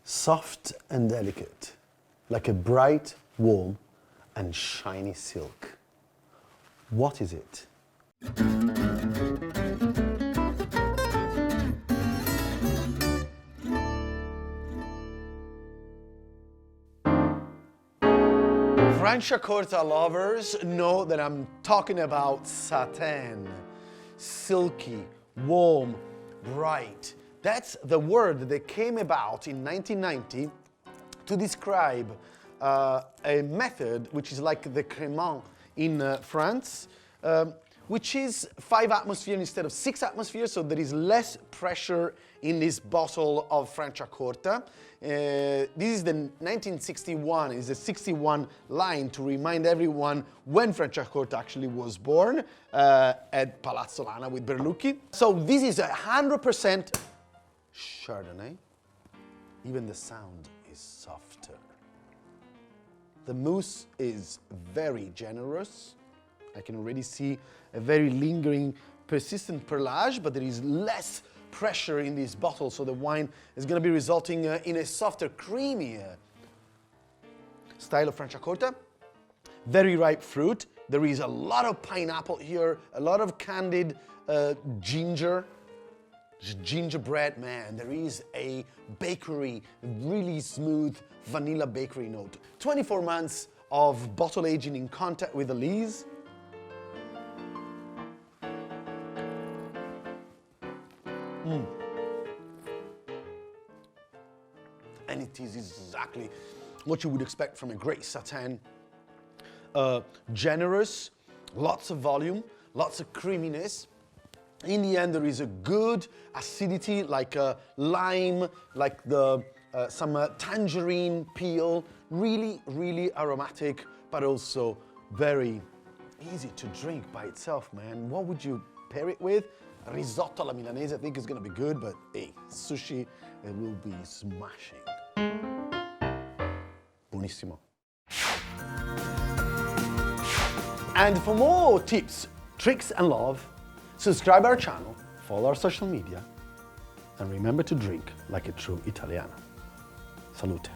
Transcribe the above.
soft and delicate, like a bright, warm, and shiny silk. What is it? Franciacorta lovers know that I'm talking about Satèn. Silky, warm, bright. That's the word that came about in 1990 to describe a method which is like the crémant in France, which is 5 atmospheres instead of 6 atmospheres, so there is less pressure in this bottle of Franciacorta. This is the 1961, is the 61 line to remind everyone when Franciacorta actually was born at Palazzo Lana with Berlucchi. So this is 100% Chardonnay. Even the sound is softer. The mousse is very generous. I can already see a very lingering, persistent perlage, but there is less pressure in this bottle, so the wine is going to be resulting in a softer, creamier style of Franciacorta. Very ripe fruit. There is a lot of pineapple here, a lot of candied ginger. Gingerbread, man. There is a bakery, really smooth vanilla bakery note. 24 months of bottle aging in contact with the lees. And it is exactly what you would expect from a great Satèn. Generous, lots of volume, lots of creaminess. In the end, there is a good acidity, like a lime, like some tangerine peel. Really, really aromatic, but also very easy to drink by itself, man. What would you pair it with? Risotto alla Milanese, I think is gonna be good, but hey, sushi, it will be smashing. Buonissimo. And for more tips, tricks, and love, subscribe our channel, follow our social media, and remember to drink like a true Italiano. Salute.